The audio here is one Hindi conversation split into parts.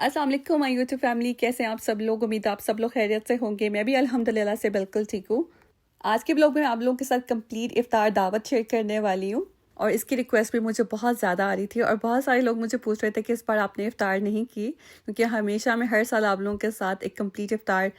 अस्सलाम वालेकुम माय यूट्यूब फैमिली, कैसे हैं आप सब लोग। उम्मीद है आप सब लोग खैरियत से होंगे। मैं भी अल्हम्दुलिल्लाह से बिल्कुल ठीक हूँ। आज के ब्लॉग में आप लोगों के साथ कंप्लीट इफ्तार दावत शेयर करने वाली हूँ और इसकी रिक्वेस्ट भी मुझे बहुत ज़्यादा आ रही थी और बहुत सारे लोग मुझे पूछ रहे थे कि इस बार आपने इफ्तार नहीं की, क्योंकि हमेशा मैं हर साल आप लोगों के साथ एक कंप्लीट इफ्तार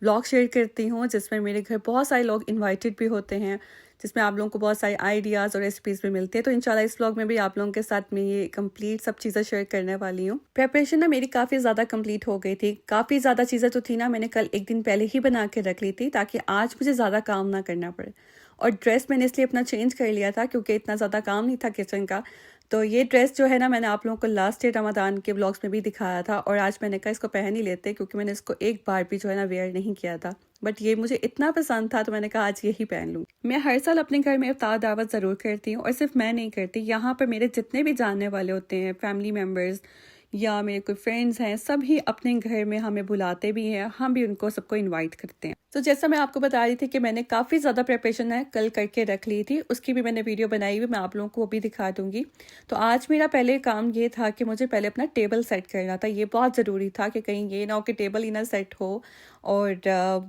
व्लॉग शेयर करती हूँ जिसमें मेरे घर बहुत सारे लोग इनवाइटेड भी होते हैं, जिसमें आप लोगों को बहुत सारे आइडियाज़ और रेसिपीज़ भी मिलती है। तो इंशाल्लाह इस व्लॉग में भी आप लोगों के साथ मैं ये कंप्लीट सब चीज़ें शेयर करने वाली हूँ। प्रेपरेशन ना मेरी काफ़ी ज़्यादा कंप्लीट हो गई थी। काफ़ी ज़्यादा चीज़ें तो थी ना, मैंने कल एक दिन पहले ही बना के रख ली थी ताकि आज मुझे ज़्यादा काम ना करना पड़े। और ड्रेस मैंने इसलिए अपना चेंज कर लिया था क्योंकि इतना ज़्यादा काम नहीं था किचन का। तो ये ड्रेस जो है ना, मैंने आप लोगों को लास्ट ईयर रमज़ान के व्लॉग्स में भी दिखाया था और आज मैंने कहा इसको पहन ही लेते, क्योंकि मैंने इसको एक बार भी जो है ना वेयर नहीं किया था। बट ये मुझे इतना पसंद था तो मैंने कहा आज यही पहन लूँ। मैं हर साल अपने घर में इफ्तार दावत ज़रूर करती हूँ और सिर्फ मैं नहीं करती, यहाँ पर मेरे जितने भी जानने वाले होते हैं, फैमिली मेम्बर्स या मेरे कोई फ्रेंड्स हैं, सभी अपने घर में हमें बुलाते भी हैं, हम भी उनको सबको इनवाइट करते हैं। तो जैसा मैं आपको बता रही थी कि मैंने काफ़ी ज़्यादा प्रिपरेशन है कल करके रख ली थी, उसकी भी मैंने वीडियो बनाई हुई, मैं आप लोगों को वो भी दिखा दूंगी। तो आज मेरा पहले काम ये था कि मुझे पहले अपना टेबल सेट करना था। ये बहुत ज़रूरी था कि कहीं ये ना हो कि टेबल ही ना सेट हो और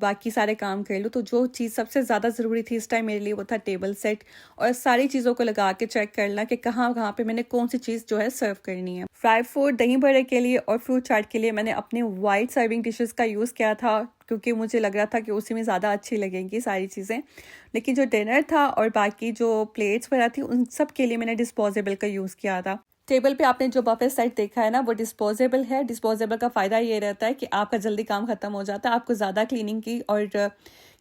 बाकी सारे काम कर लूँ। तो जो चीज़ सबसे ज़्यादा ज़रूरी थी इस टाइम मेरे लिए वो था टेबल सेट, और सारी चीज़ों को लगा के चेक करना कि कहाँ कहाँ पे मैंने कौन सी चीज़ जो है सर्व करनी है। फ्राई फूड, दही बड़े के लिए और फ्रूट चाट के लिए मैंने अपने वाइट सर्विंग डिशेस का यूज़ किया था, क्योंकि मुझे लग रहा था कि उसी में ज़्यादा अच्छी लगेंगी सारी चीज़ें। लेकिन जो डिनर था और बाकी जो प्लेट्स वगैरह थी उन सब के लिए मैंने डिस्पोजेबल का यूज़ किया था। टेबल पे आपने जो बफे सेट देखा है ना, वो डिस्पोजेबल है। डिस्पोजेबल का फ़ायदा ये रहता है कि आपका जल्दी काम ख़त्म हो जाता है, आपको ज़्यादा क्लीनिंग की और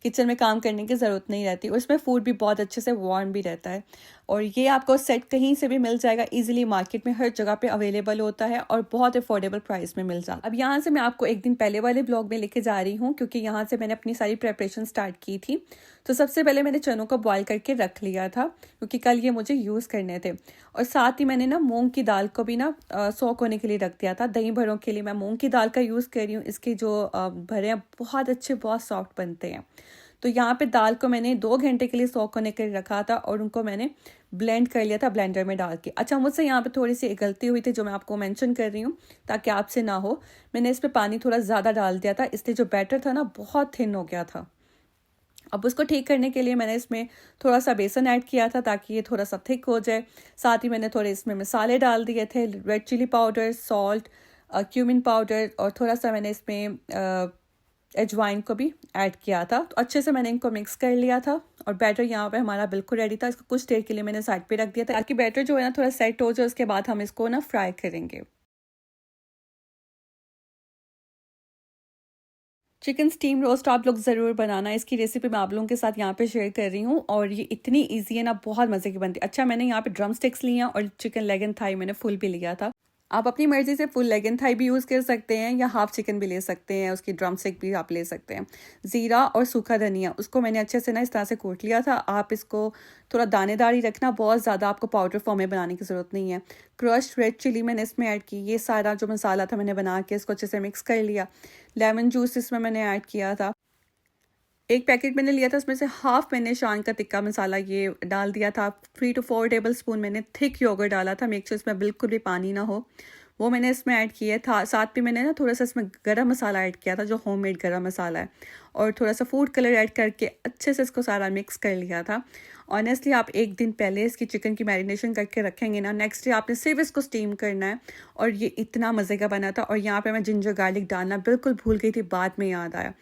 किचन में काम करने की ज़रूरत नहीं रहती, और इसमें फूड भी बहुत अच्छे से वार्म भी रहता है। और ये आपको सेट कहीं से भी मिल जाएगा इजीली, मार्केट में हर जगह पे अवेलेबल होता है और बहुत अफोर्डेबल प्राइस में मिल जाता है। अब यहाँ से मैं आपको एक दिन पहले वाले ब्लॉग में लेके जा रही हूँ, क्योंकि यहाँ से मैंने अपनी सारी प्रेपरेशन स्टार्ट की थी। तो सबसे पहले मैंने चनों को बॉयल करके रख लिया था, क्योंकि कल ये मुझे यूज़ करने थे। और साथ ही मैंने ना मूंग की दाल को भी ना सोक होने के लिए रख दिया था। दही भरों के लिए मैं मूंग की दाल का यूज़ कर रही हूँ। इसके जो भरे हैं बहुत अच्छे, बहुत सॉफ्ट बनते हैं। तो यहाँ पे दाल को मैंने 2 घंटे के लिए सोक होने के लिए रखा था और उनको मैंने ब्लेंड कर लिया था ब्लेंडर में डाल के। अच्छा, मुझसे यहाँ पे थोड़ी सी एक गलती हुई थी जो मैं आपको मेंशन कर रही हूँ ताकि आपसे ना हो। मैंने इस पे पानी थोड़ा ज़्यादा डाल दिया था, इसलिए जो बैटर था ना बहुत थिन हो गया था। अब उसको ठीक करने के लिए मैंने इसमें थोड़ा सा बेसन ऐड किया था ताकि ये थोड़ा सा थिक हो जाए। साथ ही मैंने थोड़े इसमें मसाले डाल दिए थे, red chilli powder, salt, cumin powder, और थोड़ा सा मैंने इसमें अजवाइन को भी ऐड किया था। तो अच्छे से मैंने इनको मिक्स कर लिया था और बैटर यहाँ पे हमारा बिल्कुल रेडी था। इसको कुछ देर के लिए मैंने साइड पे रख दिया था ताकि बैटर जो है ना थोड़ा सेट हो जाए, उसके बाद हम इसको ना फ्राई करेंगे। चिकन स्टीम रोस्ट आप लोग ज़रूर बनाना, इसकी रेसिपी मैं आप लोगों के साथ यहाँ पे शेयर कर रही हूँ और ये इतनी इजी है ना, बहुत मज़े की बनती है। अच्छा, मैंने यहाँ पे ड्रम स्टिक्स लिया और चिकन लेग एंड थाई मैंने फुल भी लिया था। आप अपनी मर्जी से फुल लेग एंड थाई भी यूज़ कर सकते हैं या हाफ चिकन भी ले सकते हैं, उसकी ड्रम स्टिक भी आप ले सकते हैं। ज़ीरा और सूखा धनिया, उसको मैंने अच्छे से ना इस तरह से कूट लिया था। आप इसको थोड़ा दानेदार ही रखना, बहुत ज़्यादा आपको पाउडर फॉर्म में बनाने की ज़रूरत नहीं है। क्रश्ड रेड चिली मैंने इसमें ऐड की। ये सारा जो मसाला था मैंने बना के इसको अच्छे से मिक्स कर लिया। लेमन जूस इसमें मैंने ऐड किया था। एक पैकेट मैंने लिया था, उसमें से हाफ मैंने शान का टिक्का मसाला ये डाल दिया था। 3 to 4 टेबल स्पून मैंने थिक योगर्ट डाला था, मेक श्योर इसमें बिल्कुल भी पानी ना हो, वो मैंने इसमें ऐड किया था। साथ भी मैंने ना थोड़ा सा इसमें गरम मसाला ऐड किया था, जो होममेड गरम मसाला है, और थोड़ा सा फूड कलर ऐड करके अच्छे से इसको सारा मिक्स कर लिया था। ऑनेस्टली आप एक दिन पहले इसकी चिकन की मैरिनेशन करके रखेंगे ना, नेक्स्ट डे आपने सिर्फ इसको स्टीम करना है और ये इतना मज़े का बना था। और यहाँ पे मैं जिंजर गार्लिक डालना बिल्कुल भूल गई थी, बाद में याद आया।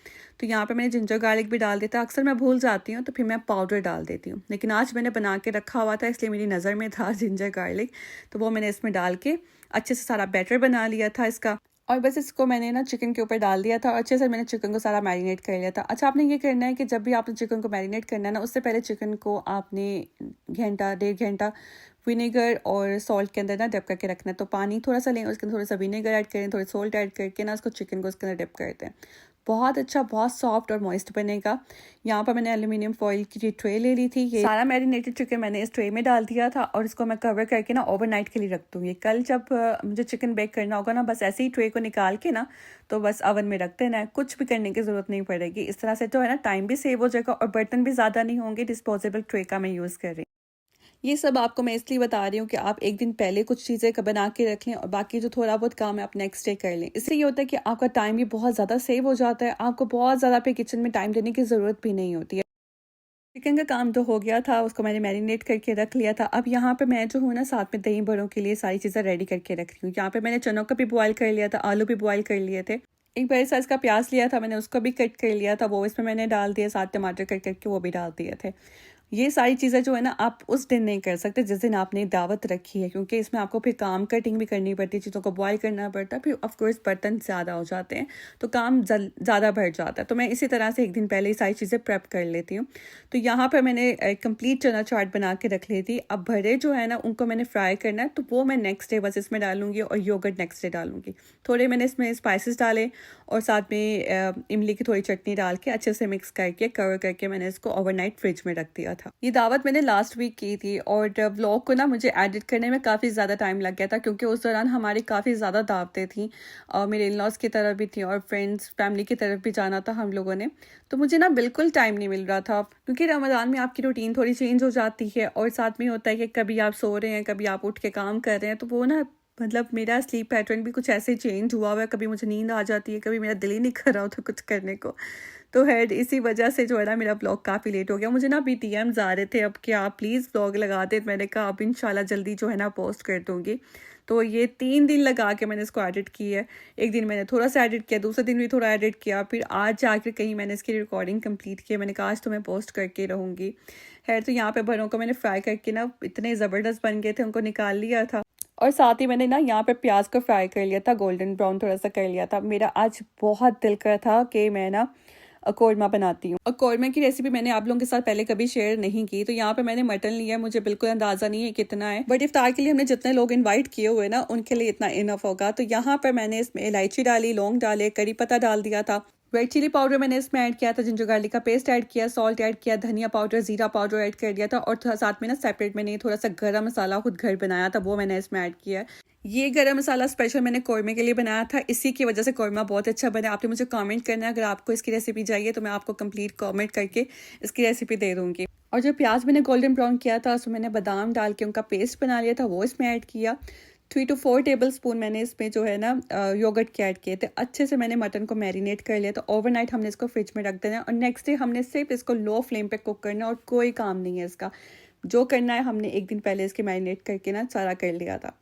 तो यहाँ पे मैंने जिंजर गार्लिक भी डाल देता। अक्सर मैं भूल जाती हूँ तो फिर मैं पाउडर डाल देती हूँ, लेकिन आज मैंने बना के रखा हुआ था इसलिए मेरी नज़र में था जिंजर गार्लिक, तो वो मैंने इसमें डाल के अच्छे से सारा बैटर बना लिया था इसका। और बस इसको मैंने ना चिकन के ऊपर डाल दिया था और अच्छे से मैंने चिकन को सारा मैरिनेट कर लिया था। अच्छा, आपने ये करना है कि जब भी आपने चिकन को मैरिनेट करना है ना, उससे पहले चिकन को आपने घंटा 1.5 घंटा विनेगर और सॉल्ट के अंदर ना डिप करके रखना है। तो पानी थोड़ा सा लें, उसके अंदर थोड़ा सा विनेगर ऐड करें, थोड़ा सॉल्ट ऐड करके ना उसको चिकन को उसके अंदर डिप करते हैं। बहुत अच्छा, बहुत सॉफ्ट और मॉइस्ट बनेगा। यहाँ पर मैंने एल्यूमिनियम फॉइल की ट्रे ले ली थी। ये सारा मैरिनेटेड चिकन मैंने इस ट्रे में डाल दिया था और इसको मैं कवर करके ना ओवरनाइट के लिए रख दूँगी। कल जब मुझे चिकन बेक करना होगा ना, बस ऐसे ही ट्रे को निकाल के ना तो बस ओवन में रख देना है, कुछ भी करने की ज़रूरत नहीं पड़ेगी। इस तरह से जो है ना टाइम भी सेव हो जाएगा और बर्तन भी ज़्यादा नहीं होंगे। डिस्पोजेबल ट्रे का मैं यूज़ कर रही हूँ। ये सब आपको मैं इसलिए बता रही हूँ कि आप एक दिन पहले कुछ चीज़ें बना के रख लें और बाकी जो थोड़ा बहुत काम है आप नेक्स्ट डे कर लें। इससे ये होता है कि आपका टाइम भी बहुत ज़्यादा सेव हो जाता है, आपको बहुत ज़्यादा अपने किचन में टाइम देने की ज़रूरत भी नहीं होती है। चिकन का काम तो हो गया था, उसको मैंने मैरिनेट करके रख लिया था। अब यहाँ पे मैं जो हूँ ना साथ में दही बड़ों के लिए सारी चीज़ें रेडी करके रख रही हूँ। यहाँ पे मैंने चनों का भी बॉयल कर लिया था, आलू भी बॉयल कर लिए थे। एक बड़े साइज़ का प्याज लिया था मैंने, उसको भी कट कर लिया था, वो इसमें मैंने डाल दिया, साथ टमाटर कट करके वो भी डाल दिए थे। ये सारी चीज़ें जो है ना आप उस दिन नहीं कर सकते जिस दिन आपने दावत रखी है, क्योंकि इसमें आपको फिर काम कटिंग भी करनी पड़ती है, चीज़ों को बॉयल करना पड़ता है, फिर ऑफकोर्स बर्तन ज़्यादा हो जाते हैं तो काम ज़्यादा बढ़ जाता है। तो मैं इसी तरह से एक दिन पहले ही सारी चीज़ें प्रेप कर लेती हूँ। तो यहाँ पर मैंने कंप्लीट चना चाट बना के रख ली थी। अब भरे जो है ना उनको मैंने फ्राई करना है, तो वो मैं नेक्स्ट डे बस इसमें डालूंगी और योगर्ट नेक्स्ट डे डालूंगी। थोड़े मैंने इसमें स्पाइसेस डाले और साथ में इमली की थोड़ी चटनी डाल के अच्छे से मिक्स करके कवर करके मैंने इसको ओवरनाइट फ्रिज में रख दिया था। ये दावत मैंने लास्ट वीक की थी और व्लॉग को ना मुझे एडिट करने में काफ़ी ज़्यादा टाइम लग गया था, क्योंकि उस दौरान हमारी काफ़ी ज़्यादा दावतें थी और मेरे इन लॉज की तरफ भी थी और फ्रेंड्स फैमिली की तरफ भी जाना था हम लोगों ने। तो मुझे ना बिल्कुल टाइम नहीं मिल रहा था, क्योंकि रमज़ान में आपकी रूटीन थोड़ी चेंज हो जाती है और साथ में होता है कि कभी आप सो रहे हैं, कभी आप उठ के काम कर रहे हैं, तो वो ना मतलब मेरा स्लीप पैटर्न भी कुछ ऐसे चेंज हुआ हुआ है। कभी मुझे नींद आ जाती है, कभी मेरा दिल ही नहीं कर रहा होता कुछ करने को। तो हेड इसी वजह से जो है ना मेरा ब्लॉग काफ़ी लेट हो गया। मुझे ना अभी DMs आ रहे थे अब कि आप प्लीज़ ब्लॉग लगा दे। मैंने कहा अब इंशाल्लाह जल्दी जो है ना पोस्ट कर दूँगी। तो ये 3 दिन लगा के मैंने इसको एडिट की है। एक दिन मैंने थोड़ा सा एडिट किया, दूसरे दिन भी थोड़ा एडिट किया, फिर आज जाकर कहीं मैंने इसकी रिकॉर्डिंग कंप्लीट की। मैंने कहा आज तो मैं पोस्ट करके रहूँगी। खैर तो यहाँ पे भरों को मैंने फ्राई करके ना इतने ज़बरदस्त बन गए थे, उनको निकाल लिया था और साथ ही मैंने ना यहाँ पे प्याज को फ्राई कर लिया था, गोल्डन ब्राउन थोड़ा सा कर लिया था। मेरा आज बहुत दिल कर था कि मैं ना कौरमा बनाती हूँ और कौरमा की रेसिपी मैंने आप लोगों के साथ पहले कभी शेयर नहीं की। तो यहाँ पे मैंने मटन लिया है, मुझे बिल्कुल अंदाजा नहीं है कितना है, बट इफ्तार के लिए हमने जितने लोग इनवाइट किए हुए ना उनके लिए इतना इनफ होगा। तो यहाँ पर मैंने इसमें इलायची डाली, लौंग डाले, करी पत्ता डाल दिया था, रेड चिली पाउडर मैंने इसमें ऐड किया था, जिंजर गार्लिक का पेस्ट ऐड किया, सॉल्ट ऐड किया, धनिया पाउडर, जीरा पाउडर ऐड कर दिया था और साथ में ना सेपरेट मैंने थोड़ा सा गरम मसाला खुद घर बनाया था, वो मैंने इसमें ऐड किया है। ये गरम मसाला स्पेशल मैंने कौरमे के लिए बनाया था, इसी की वजह से कौरमा बहुत अच्छा बना। आपने मुझे कमेंट करना है, अगर आपको इसकी रेसिपी चाहिए तो मैं आपको कंप्लीट कमेंट करके इसकी रेसिपी दे दूँगी। और जो प्याज मैंने गोल्डन ब्राउन किया था उसमें मैंने बादाम डाल के उनका पेस्ट बना लिया था, वो इसमें ऐड किया। 3 to 4 टेबल स्पून मैंने इसमें जो है ना योगर्ट के ऐड किए थे। अच्छे से मैंने मटन को मैरिनेट कर लिया, तो ओवरनाइट हमने इसको फ्रिज में रख देना है और नेक्स्ट डे हमने सिर्फ इसको लो फ्लेम पे कुक करना है और कोई काम नहीं है इसका। जो करना है हमने एक दिन पहले इसके मैरिनेट करके ना सारा कर लिया था।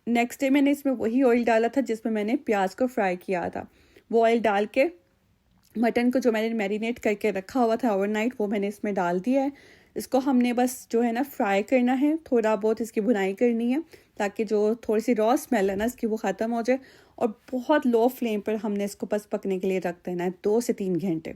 नेक्स्ट डे मैंने इसमें वही ऑयल डाला था जिसमें मैंने प्याज को फ्राई किया था। वो ऑयल डाल के मटन को जो मैंने मैरिनेट करके रखा हुआ था ओवरनाइट वो मैंने इसमें डाल दिया है। इसको हमने बस जो है ना फ्राई करना है, थोड़ा बहुत इसकी भुनाई करनी है ताकि जो थोड़ी सी रॉ स्मेल है ना इसकी वो ख़त्म हो जाए और बहुत लो फ्लेम पर हमने इसको बस पकने के लिए रख देना है 2 से 3 घंटे।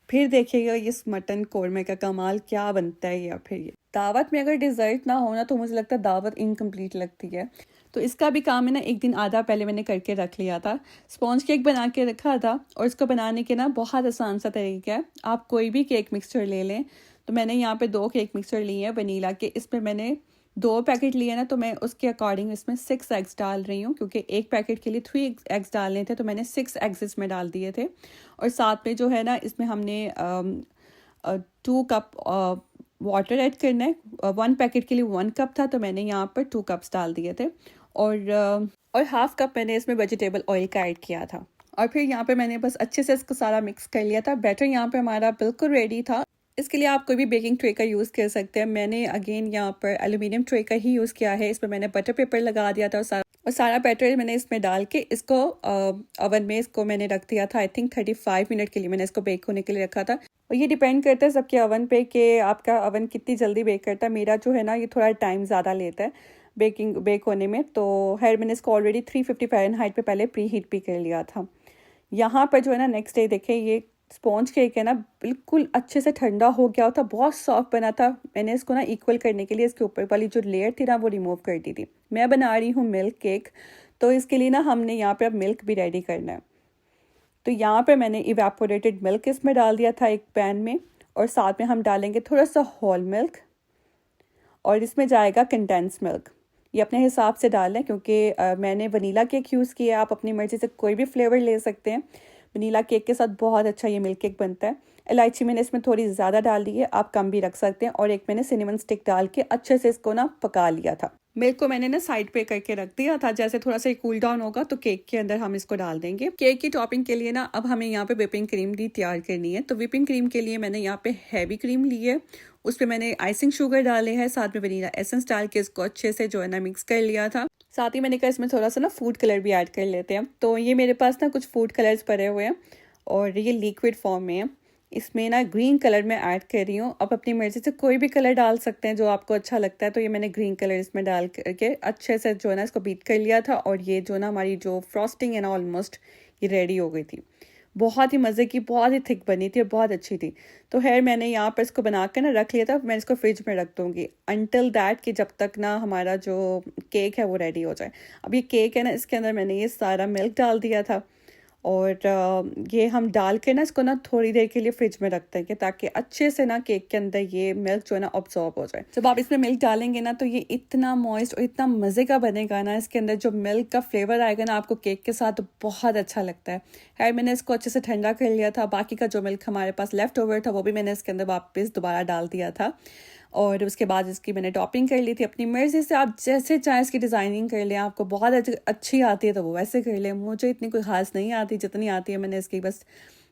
फिर देखिएगा इस मटन कौरमे का कमाल क्या बनता है। या फिर ये दावत में अगर डिज़र्ट ना हो ना तो मुझे लगता है दावत इनकम्प्लीट लगती है। तो इसका भी काम है ना, एक दिन आधा पहले मैंने करके रख लिया था। स्पॉन्ज केक बना के रखा था और इसको बनाने के ना बहुत आसान सा तरीका है, आप कोई भी केक मिक्सचर ले लें। तो मैंने यहाँ पे 2 केक मिक्सचर लिए हैं वनीला के, इसमें मैंने 2 पैकेट लिए ना, तो मैं उसके अकॉर्डिंग इसमें 6 एग्स डाल रही हूँ, क्योंकि एक पैकेट के लिए 3 एग्स डालने थे तो मैंने 6 एग्स इसमें डाल दिए थे। और साथ में जो है ना इसमें हमने 2 कप वाटर ऐड करना है। 1 पैकेट के लिए 1 कप था तो मैंने यहाँ पर 2 कप्स डाल दिए थे और हाफ कप मैंने इसमें वेजिटेबल ऑयल का ऐड किया था। और फिर यहाँ पे मैंने बस अच्छे से इसको सारा मिक्स कर लिया था। बैटर यहाँ पे हमारा बिल्कुल रेडी था। इसके लिए आप कोई भी बेकिंग ट्रे का यूज़ कर सकते हैं। मैंने अगेन यहाँ पर एल्यूमिनियम ट्रे का ही यूज़ किया है। इसमें मैंने बटर पेपर लगा दिया था और सारा बैटर मैंने इसमें डाल के इसको ओवन में इसको मैंने रख दिया था। आई थिंक 35 मिनट के लिए मैंने इसको बेक होने के लिए रखा था। और ये डिपेंड करता है सबके ओवन पे कि आपका ओवन कितनी जल्दी बेक करता है। मेरा जो है ना ये थोड़ा टाइम ज़्यादा लेता है बेक होने में। तो मैंने इसको ऑलरेडी 350 फ़ारेनहाइट पे पहले प्री हीट भी कर लिया था। यहाँ पर जो है ना नेक्स्ट डे देखें, ये स्पॉन्ज केक है ना बिल्कुल अच्छे से ठंडा हो गया था, बहुत सॉफ्ट बना था। मैंने इसको ना इक्वल करने के लिए इसके ऊपर वाली जो लेयर थी ना वो रिमूव कर दी थी। मैं बना रही हूँ मिल्क केक, तो इसके लिए ना हमने यहाँ पे अब मिल्क भी रेडी करना है। तो यहाँ पर मैंने इवेपोरेटेड मिल्क इसमें डाल दिया था एक पैन में और साथ में हम डालेंगे थोड़ा सा होल मिल्क और इसमें जाएगा कंडेंस मिल्क। ये अपने हिसाब से डाल लें, क्योंकि मैंने वनीला केक यूज़ किया है, आप अपनी मर्ज़ी से कोई भी फ्लेवर ले सकते हैं। वनीला केक के साथ बहुत अच्छा ये मिल्क केक बनता है। इलायची मैंने इसमें थोड़ी ज़्यादा डाल दी है, आप कम भी रख सकते हैं। और एक मैंने सिनेमन स्टिक डाल के अच्छे से इसको ना पका लिया था। मिल्क को मैंने ना साइड पे करके रख दिया था। जैसे थोड़ा सा कूल डाउन होगा तो केक के अंदर हम इसको डाल देंगे। केक की टॉपिंग के लिए ना अब हमें यहाँ पे व्हिपिंग क्रीम भी तैयार करनी है। तो व्हिपिंग क्रीम के लिए मैंने यहाँ पे हैवी क्रीम ली है, उस पर मैंने आइसिंग शुगर डाले है, साथ में वनीला एसेंस डाल के इसको अच्छे से जो है ना मिक्स कर लिया था। साथ ही मैंने कहा इसमें थोड़ा सा ना फूड कलर भी ऐड कर लेते हैं। तो ये मेरे पास ना कुछ फूड कलर्स पड़े हुए हैं और ये लिक्विड फॉर्म में है। इसमें ना ग्रीन कलर में ऐड कर रही हूँ। आप अपनी मर्जी से कोई भी कलर डाल सकते हैं जो आपको अच्छा लगता है। तो ये मैंने ग्रीन कलर इसमें डाल करके अच्छे से जो है ना इसको बीट कर लिया था। और ये जो ना हमारी जो फ्रॉस्टिंग है ना ऑलमोस्ट ये रेडी हो गई थी। बहुत ही मज़े की, बहुत ही थिक बनी थी और बहुत अच्छी थी। तो खैर मैंने यहाँ पर इसको बना कर ना रख लिया था। मैं इसको फ्रिज में रख दूँगी अनटिल दैट कि जब तक ना हमारा जो केक है वो रेडी हो जाए। अब ये केक है ना, इसके अंदर मैंने ये सारा मिल्क डाल दिया था और ये हम डाल के ना इसको ना थोड़ी देर के लिए फ्रिज में रखते हैं ताकि अच्छे से ना केक के अंदर ये मिल्क जो है ना ऑब्जॉर्ब हो जाए। जब आप इसमें मिल्क डालेंगे ना तो ये इतना मॉइस्ट और इतना मज़े का बनेगा ना, इसके अंदर जो मिल्क का फ्लेवर आएगा ना आपको केक के साथ, तो बहुत अच्छा लगता है। खैर मैंने इसको अच्छे से ठंडा कर लिया था। बाकी का जो मिल्क हमारे पास लेफ्ट ओवर था वो भी मैंने इसके अंदर वापस दोबारा डाल दिया था। और उसके बाद इसकी मैंने टॉपिंग कर ली थी अपनी मर्ज़ी से। आप जैसे चाहें इसकी डिज़ाइनिंग कर लें, आपको बहुत अच्छी आती है तो वो वैसे कर लें। मुझे इतनी कोई ख़ास नहीं आती, जितनी आती है मैंने इसकी बस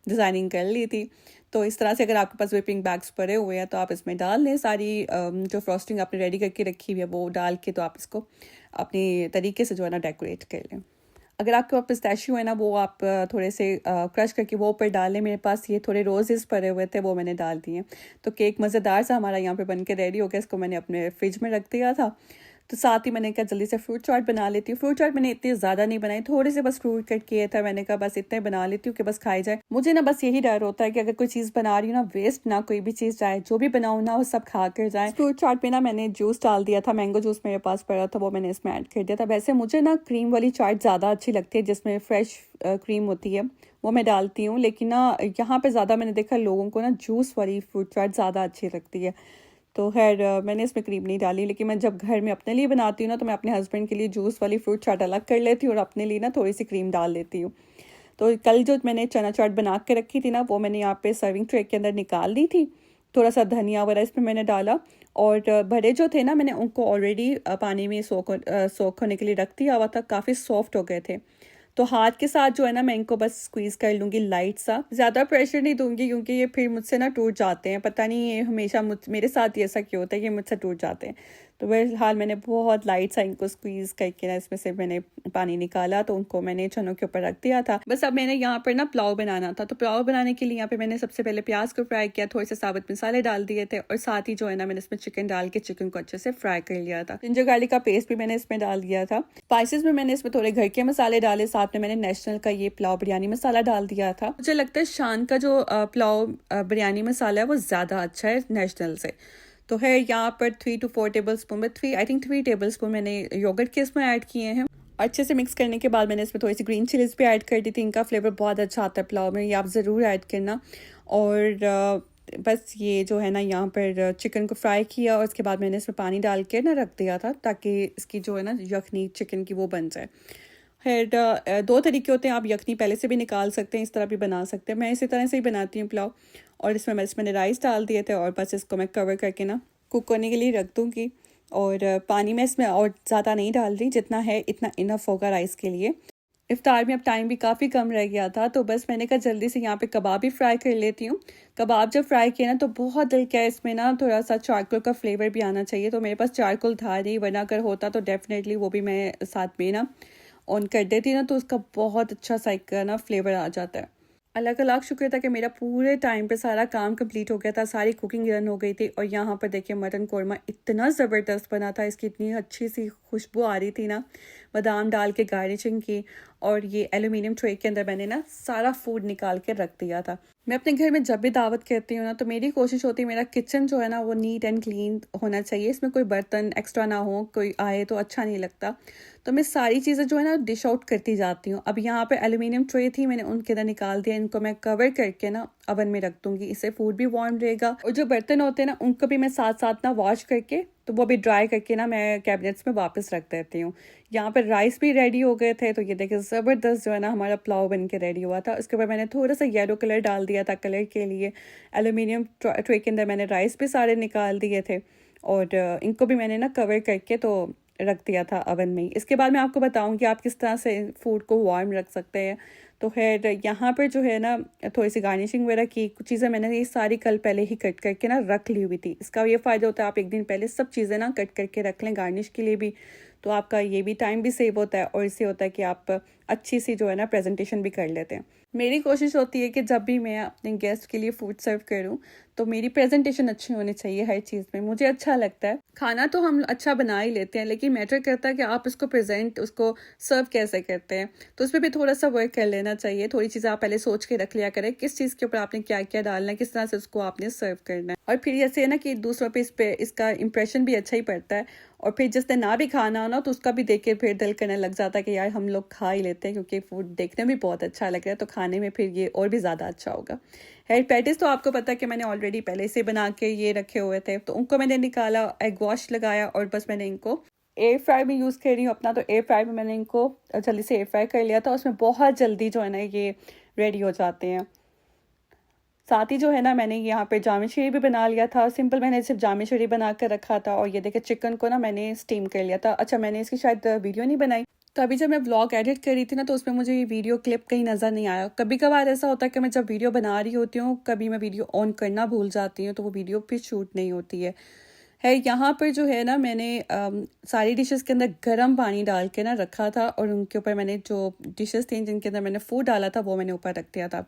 डिज़ाइनिंग कर ली थी। तो इस तरह से अगर आपके पास व्हिपिंग बैग्स पड़े हुए हैं तो आप इसमें डाल लें सारी जो फ्रॉस्टिंग आपने रेडी करके रखी हुई है वो डाल के, तो आप इसको अपनी तरीके से जो है ना डेकोरेट कर लें। अगर आपके पास पिस्ताशियो है ना वो आप थोड़े से क्रश करके वो ऊपर डालें। मेरे पास ये थोड़े रोजेस पड़े हुए थे वो मैंने डाल दिए। तो केक मज़ेदार सा हमारा यहाँ पे बन के रेडी हो गया। इसको मैंने अपने फ्रिज में रख दिया था। तो साथ ही मैंने कहा जल्दी से फ्रूट चाट बना लेती हूँ। फ्रूट चाट मैंने इतनी ज़्यादा नहीं बनाई, थोड़े से बस फ्रूट कट किए थे। मैंने कहा बस इतने बना लेती हूँ कि बस खाई जाए। मुझे ना बस यही डर होता है कि अगर कोई चीज़ बना रही हूँ ना, वेस्ट ना कोई भी चीज़ जाए, जो भी बनाऊँ ना वो सब खा कर जाए। फ्रूट चाट में ना मैंने जूस डाल दिया था, मैंगो जूस मेरे पास पड़ा था वो मैंने इसमें ऐड कर दिया था। वैसे मुझे ना क्रीम वाली चाट ज़्यादा अच्छी लगती है जिसमें फ्रेश क्रीम होती है, वो मैं डालती हूँ। लेकिन ना यहाँ पे ज़्यादा मैंने देखा लोगों को ना जूस वाली फ्रूट चाट ज़्यादा अच्छी लगती है। तो खैर मैंने इसमें क्रीम नहीं डाली। लेकिन मैं जब घर में अपने लिए बनाती हूँ ना तो मैं अपने हस्बैंड के लिए जूस वाली फ्रूट चाट अलग कर लेती हूँ और अपने लिए ना थोड़ी सी क्रीम डाल लेती हूँ। तो कल जो मैंने चना चाट बना के रखी थी ना वो मैंने यहाँ पे सर्विंग ट्रे के अंदर निकाल ली थी। थोड़ा सा धनिया वगैरह इसमें मैंने डाला और भरे जो थे ना मैंने उनको ऑलरेडी पानी में सोख होने के लिए रख दिया हुआ था। काफ़ी सॉफ्ट हो गए थे। तो हाथ के साथ जो है ना मैं इनको बस स्क्वीज़ कर लूँगी लाइट सा, ज़्यादा प्रेशर नहीं दूंगी क्योंकि ये फिर मुझसे ना टूट जाते हैं। पता नहीं ये हमेशा मेरे साथ ही ऐसा क्यों होता है कि मुझसे टूट जाते हैं। तो बहरहाल मैंने बहुत लाइट सा इनको स्क्वीज़ करके ना इसमें से मैंने पानी निकाला तो उनको मैंने चनों के ऊपर रख दिया था। बस अब मैंने यहाँ पर ना पुलाव बनाना था। तो पुलाव बनाने के लिए यहाँ पे मैंने सबसे पहले प्याज को फ्राई किया, थोड़े से साबुत मसाले डाल दिए थे और साथ ही जो है ना मैंने इसमें चिकन डाल के चिकन को अच्छे से फ्राई कर लिया था। जिंजर गार्लिक का पेस्ट भी मैंने इसमें डाल दिया था। स्पाइसेस में मैंने इसमें थोड़े घर के मसाले डाले, साथ में मैंने नेशनल का ये पुलाव बिरयानी मसाला डाल दिया था। मुझे लगता है शान का जो पुलाव बिरयानी मसाला है वो ज़्यादा अच्छा है नेशनल से। तो है यहाँ पर 3 to 4 टेबल स्पून में 3 टेबल स्पून मैंने योगर्ट के इसमें ऐड किए हैं। अच्छे से मिक्स करने के बाद मैंने इसमें थोड़ी सी ग्रीन चिलीज भी ऐड कर दी थी। इनका फ्लेवर बहुत अच्छा आता है पुलाव में, ये आप ज़रूर ऐड करना। और बस ये जो है ना यहाँ पर चिकन को फ्राई किया और उसके बाद मैंने इसमें पानी डाल के ना रख दिया था ताकि इसकी जो है ना यखनी चिकन की वो बन जाए। खैर 2 तरीके होते हैं, आप यखनी पहले से भी निकाल सकते हैं, इस तरह भी बना सकते हैं। मैं इसी तरह से ही बनाती हूँ पुलाव। और इसमें मैंने राइस डाल दिए थे और बस इसको मैं कवर करके ना कुक करने के लिए रख दूँगी। और पानी में इसमें और ज़्यादा नहीं डाल रही, जितना है इतना इनफ होगा राइस के लिए। इफ्तार में अब टाइम भी काफ़ी कम रह गया था तो बस मैंने कहा जल्दी से यहाँ पे कबाब भी फ्राई कर लेती हूँ। कबाब जब फ्राई किया ना तो बहुत दिल क्या है इसमें ना थोड़ा सा चारकोल का फ्लेवर भी आना चाहिए। तो मेरे पास चारकोल था नहीं, वरना अगर होता तो डेफिनेटली वो भी मैं साथ में ना ऑन कर देती ना, तो उसका बहुत अच्छा सा एक ना फ्लेवर आ जाता है। अल्लाह का लाख शुक्र था कि मेरा पूरे टाइम पे सारा काम कंप्लीट हो गया था, सारी कुकिंग रन हो गई थी। और यहाँ पर देखिए मटन कौरमा इतना ज़बरदस्त बना था, इसकी इतनी अच्छी सी खुशबू आ रही थी ना, बादाम डाल के गार्निशिंग की। और ये एल्यूमिनियम ट्रे के अंदर मैंने ना सारा फूड निकाल के रख दिया था। मैं अपने घर में जब भी दावत करती हूँ ना तो मेरी कोशिश होती है मेरा किचन जो है ना वो नीट एंड क्लीन होना चाहिए, इसमें कोई बर्तन एक्स्ट्रा ना हो, कोई आए तो अच्छा नहीं लगता। तो मैं सारी चीज़ें जो है ना डिश आउट करती जाती हूँ। अब यहाँ पे एल्यूमिनियम ट्रे थी, मैंने उनके अंदर निकाल दिया। इनको मैं कवर करके ना ओवन में रख दूंगी, इससे फूड भी वार्म रहेगा। और जो बर्तन होते हैं ना उनको भी मैं साथ साथ ना वॉश करके तो वो भी ड्राई करके ना मैं कैबिनेट्स में वापस रख देती हूँ। यहाँ पर राइस भी रेडी हो गए थे, तो ये देखिए ज़बरदस्त जो है ना हमारा पुलाव बन के रेडी हुआ था। उसके ऊपर मैंने थोड़ा सा येलो कलर डाल दिया था कलर के लिए। एल्यूमिनियम ट्रे के अंदर मैंने राइस भी सारे निकाल दिए थे और इनको भी मैंने ना कवर करके तो रख दिया था ओवन में ही। इसके बाद मैं आपको बताऊंगी आप किस तरह से फूड को वार्म रख सकते हैं। तो खैर यहाँ पर जो है ना थोड़ी सी गार्निशिंग वगैरह की कुछ चीज़ें मैंने ये सारी कल पहले ही कट करके ना रख ली हुई थी। इसका ये फ़ायदा होता है आप एक दिन पहले सब चीज़ें ना कट करके रख लें गार्निश के लिए भी, तो आपका ये भी टाइम भी सेव होता है और इससे होता है कि आप अच्छी सी जो है ना प्रेजेंटेशन भी कर लेते हैं। मेरी कोशिश होती है कि जब भी मैं अपने गेस्ट के लिए फूड सर्व करूं तो मेरी प्रेजेंटेशन अच्छी होनी चाहिए हर चीज़ में। मुझे अच्छा लगता है, खाना तो हम अच्छा बना ही लेते हैं लेकिन मैटर करता है कि आप उसको प्रेजेंट उसको सर्व कैसे करते हैं, तो उस पर भी थोड़ा सा वर्क कर लेना चाहिए। थोड़ी चीज़ें आप पहले सोच के रख लिया करें किस चीज़ के ऊपर आपने क्या क्या डालना है, किस तरह से उसको आपने सर्व करना है। और फिर ऐसे है ना कि दूसरों पे इसका इंप्रेशन भी अच्छा ही पड़ता है। और फिर जिसने ना भी खाना हो ना तो उसका भी देख के फिर दिल करने लग जाता है कि यार हम लोग खा ही लेते हैं, क्योंकि फूड देखने में भी बहुत अच्छा लग रहा है तो खाने में फिर ये और भी ज़्यादा अच्छा होगा। हेड पैटिस तो आपको पता है कि मैंने ऑलरेडी पहले से बना के ये रखे हुए थे, तो उनको मैंने निकाला, एग वॉश लगाया और बस मैंने इनको एयर फ्राई में यूज़ कर रही हूँ अपना। तो एयर फ्राई में मैंने इनको जल्दी से एयर फ्राई कर लिया था, उसमें बहुत जल्दी जो है ना ये रेडी हो जाते हैं। साथ ही जो है ना मैंने यहाँ पे जामे शीरी भी बना लिया था। सिंपल मैंने सिर्फ जामे शीरी बना कर रखा था। और ये देखिए चिकन को ना मैंने स्टीम कर लिया था। अच्छा मैंने इसकी शायद वीडियो नहीं बनाई, तो अभी जब मैं व्लॉग एडिट कर रही थी ना तो उसमें मुझे ये वीडियो क्लिप कहीं नज़र नहीं आया। कभी कभार ऐसा होता है कि मैं जब वीडियो बना रही होती हूँ कभी मैं वीडियो ऑन करना भूल जाती हूँ तो वो वीडियो फिर शूट नहीं होती है। यहाँ पर जो है ना मैंने सारी डिशेस के अंदर गर्म पानी डाल के ना रखा था और उनके ऊपर मैंने जो डिशेस थी जिनके अंदर मैंने फूड डाला था वो मैंने ऊपर रख दिया था।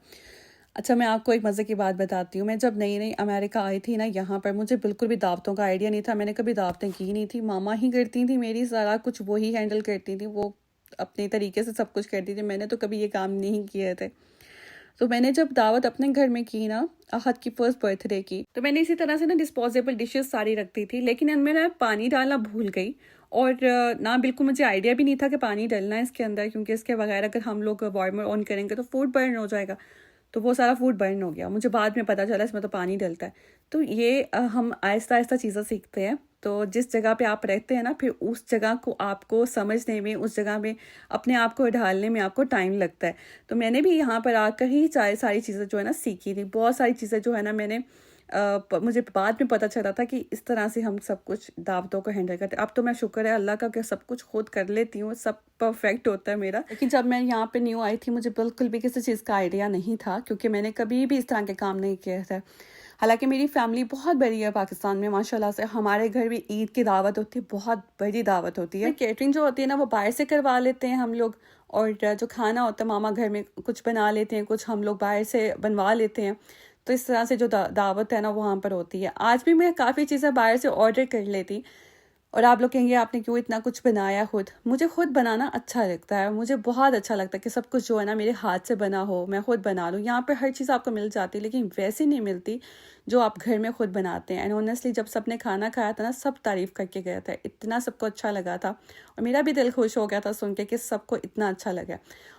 अच्छा मैं आपको एक मज़े की बात बताती हूँ। मैं जब नई नई अमेरिका आई थी ना यहाँ पर मुझे बिल्कुल भी दावतों का आइडिया नहीं था। मैंने कभी दावतें की नहीं थी, मामा ही करती थी मेरी, सारा कुछ वो ही हैंडल करती थी, वो अपने तरीके से सब कुछ करती थी। मैंने तो कभी ये काम नहीं किए थे। तो मैंने जब दावत अपने घर में की ना आहत की फर्स्ट बर्थडे की, तो मैंने इसी तरह से ना डिस्पोजेबल डिशेस सारी रखती थी, लेकिन इनमें ना पानी डालना भूल गई। और ना बिल्कुल मुझे आइडिया भी नहीं था कि पानी डालना है इसके अंदर, क्योंकि इसके बगैर अगर हम लोग वार्मर ऑन करेंगे तो फूड बर्न हो जाएगा। तो वो सारा फूड बर्न हो गया, मुझे बाद में पता चला इसमें तो पानी डलता है। तो ये हम आहिस्ता आहिस्ता चीज़ें सीखते हैं। तो जिस जगह पे आप रहते हैं ना फिर उस जगह को आपको समझने में, उस जगह में अपने आप को ढालने में आपको टाइम लगता है। तो मैंने भी यहाँ पर आकर ही सारी चीज़ें जो है ना सीखी थी। बहुत सारी चीज़ें जो है ना मैंने मुझे बाद में पता चला था कि इस तरह से हम सब कुछ दावतों को हैंडल करते हैं। अब तो मैं शुक्र है अल्लाह का कि सब कुछ खुद कर लेती हूँ, सब परफेक्ट होता है मेरा। लेकिन जब मैं यहाँ पे न्यू आई थी मुझे बिल्कुल भी किसी चीज़ का आइडिया नहीं था, क्योंकि मैंने कभी भी इस तरह के काम नहीं किए थे। हालांकि मेरी फैमिली बहुत बड़ी है पाकिस्तान में माशाल्लाह से। हमारे घर भी ईद की दावत होती है, बहुत बड़ी दावत होती है। केटरिंग जो होती है ना वो बाहर से करवा लेते हैं हम लोग, और जो खाना होता है मामा घर में कुछ बना लेते हैं, कुछ हम लोग बाहर से बनवा लेते हैं। तो इस तरह से जो दावत है ना वहाँ पर होती है। आज भी मैं काफ़ी चीज़ें बाहर से ऑर्डर कर लेती। और आप लोग कहेंगे आपने क्यों इतना कुछ बनाया खुद। मुझे खुद बनाना अच्छा लगता है, मुझे बहुत अच्छा लगता है कि सब कुछ जो है ना मेरे हाथ से बना हो, मैं खुद बना लूँ। यहाँ पर हर चीज़ आपको मिल जाती है लेकिन वैसी नहीं मिलती जो आप घर में खुद बनाते हैं। एंड ऑनेस्टली जब सबने खाना खाया था ना सब तारीफ़ करके गया था, इतना सबको अच्छा लगा था और मेरा भी दिल खुश हो गया था सुन के कि सबको इतना अच्छा लगा।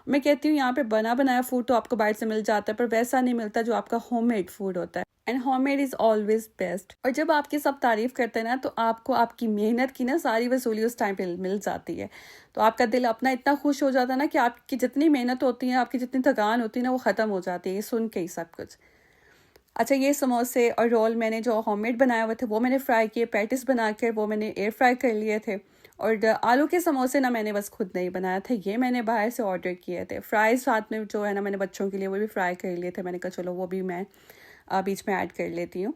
मैं कहती हूँ यहाँ पे बना बनाया फूड तो आपको बाहर से मिल जाता है पर वैसा नहीं मिलता जो आपका होममेड फूड होता है। And homemade is always best. और जब आपकी सब तारीफ़ करते हैं ना तो आपको आपकी मेहनत की ना सारी वसूली उस टाइम पे मिल जाती है। तो आपका दिल अपना इतना खुश हो जाता है ना कि आपकी जितनी मेहनत होती है, आपकी जितनी थकान होती है ना वो ख़त्म हो जाती है ये सुन के ही सब कुछ। अच्छा ये समोसे और रोल मैंने जो होममेड बनाए हुए थे वो मैंने फ्राई किए, पैटिस बना कर वो मैंने एयर फ्राई कर लिए थे। और आलू के समोसे ना मैंने बस खुद नहीं बनाया था, ये मैंने बाहर से ऑर्डर किए थे। फ्राइज साथ में जो है ना मैंने बच्चों के लिए वो भी फ्राई कर लिए थे। मैंने कहा चलो वो भी मैं बीच में ऐड कर लेती हूँ।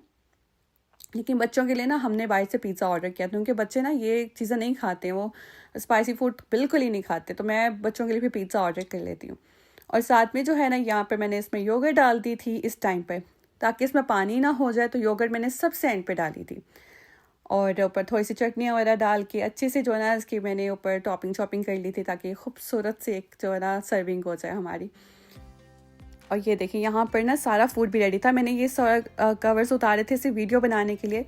लेकिन बच्चों के लिए ना हमने बाहर से पिज़्ज़ा ऑर्डर किया था, क्योंकि बच्चे ना ये चीज़ें नहीं खाते, वो स्पाइसी फूड बिल्कुल ही नहीं खाते। तो मैं बच्चों के लिए फिर पिज़्ज़ा ऑर्डर कर लेती हूँ। और साथ में जो है ना यहाँ पे मैंने इसमें योगर्ट डाल दी थी इस टाइम पे, ताकि इसमें पानी ना हो जाए। तो योगर्ट मैंने सबसे एंड पे डाली थी और ऊपर थोड़ी सी चटनी वगैरह डाल के अच्छे से जो है ना इसकी मैंने ऊपर टॉपिंग शॉपिंग कर ली थी, ताकि खूबसूरत से एक जो है ना सर्विंग हो जाए हमारी। और ये देखिए यहाँ पर ना सारा फूड भी रेडी था। मैंने ये सारा कवर्स उतारे थे सिर्फ वीडियो बनाने के लिए।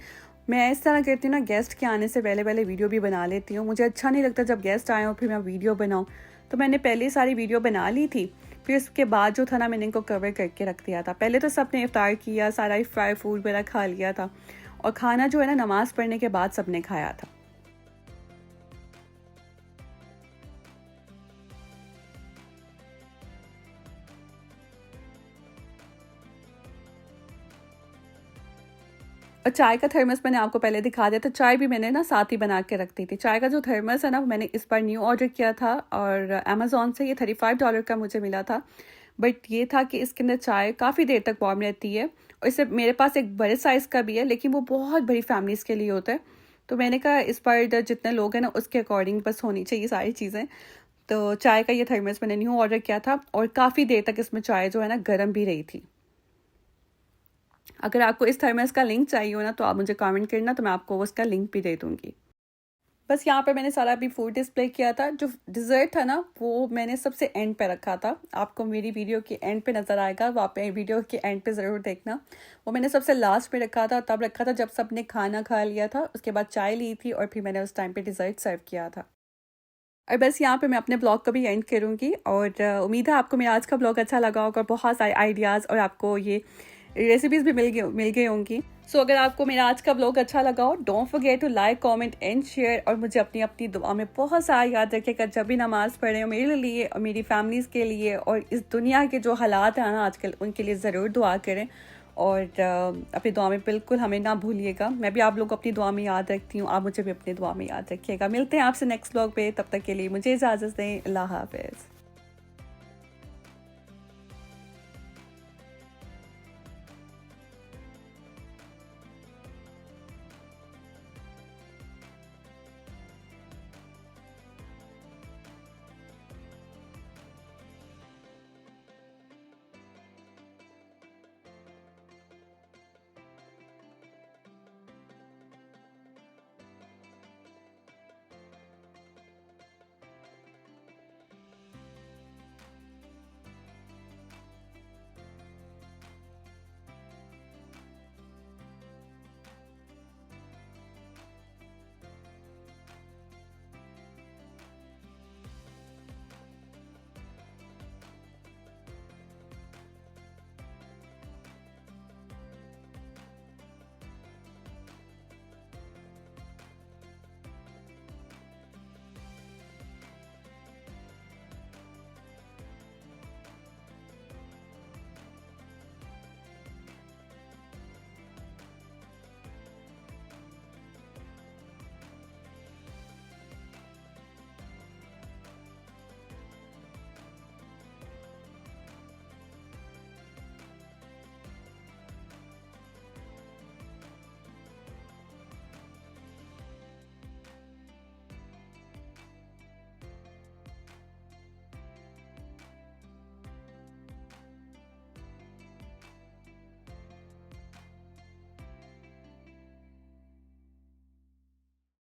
मैं इस तरह करती हूँ ना, गेस्ट के आने से पहले पहले वीडियो भी बना लेती हूँ। मुझे अच्छा नहीं लगता जब गेस्ट आए हो फिर मैं वीडियो बनाऊँ, तो मैंने पहले सारी वीडियो बना ली थी फिर उसके बाद जो था ना, मैंने इनको कवर करके रख दिया था। पहले तो सब ने इफ्तार किया, सारा फ्राई फूड वगैरह खा लिया था, और खाना जो है ना नमाज़ पढ़ने के बाद सब ने खाया था। और चाय का थर्मस मैंने आपको पहले दिखा दिया था। चाय भी मैंने ना साथ ही बना के रख दी थी। चाय का जो थर्मस है ना, मैंने इस बार न्यू ऑर्डर किया था, और अमेज़ॉन से ये $35 का मुझे मिला था। बट ये था कि इसके अंदर चाय काफ़ी देर तक वार्म रहती है, और इससे मेरे पास एक बड़े साइज़ का भी है, लेकिन वो बहुत बड़ी फैमिलीज़ के लिए होता है। तो मैंने कहा इस बार जितने लोग हैं ना उसके अकॉर्डिंग बस होनी चाहिए सारी चीज़ें। तो चाय का ये थर्मस मैंने न्यू ऑर्डर किया था, और काफ़ी देर तक इसमें चाय जो है ना गर्म भी रही थी। अगर आपको इस थर्मस का लिंक चाहिए हो ना, तो आप मुझे कमेंट करना, तो मैं आपको उसका लिंक भी दे दूँगी। बस यहाँ पे मैंने सारा अभी फूड डिस्प्ले किया था। जो डिज़र्ट था ना, वो मैंने सबसे एंड पे रखा था। आपको मेरी वीडियो के एंड पे नज़र आएगा, वहाँ पे वीडियो के एंड पे ज़रूर देखना। वो मैंने सबसे लास्ट पे रखा था, तब रखा था जब सब ने खाना खा लिया था, उसके बाद चाय ली थी, और फिर मैंने उस टाइम पे डिज़र्ट सर्व किया था। और बस यहाँ पे मैं अपने ब्लॉग को भी एंड करूँगी, और उम्मीद है आपको मेरा आज का ब्लॉग अच्छा लगा होगा, बहुत सारे आइडियाज़ और आपको ये रेसिपीज़ भी मिल गई होंगी। सो अगर आपको मेरा आज का ब्लॉग अच्छा लगा हो, don't forget to like, comment and share, और मुझे अपनी अपनी दुआ में बहुत सारा याद रखिएगा। जब भी नमाज़ पढ़े हो, मेरे लिए और मेरी फैमिलीज़ के लिए, और इस दुनिया के जो हालात हैं ना आजकल, उनके लिए ज़रूर दुआ करें, और अपनी दुआ में बिल्कुल हमें ना भूलिएगा। मैं भी आप लोग को अपनी दुआ में याद रखती हूँ, आप मुझे भी अपनी दुआ में याद रखिएगा। मिलते हैं आपसे नेक्स्ट ब्लॉग पे, तब तक के लिए मुझे इजाज़त दें। अल्लाह हाफ़िज़।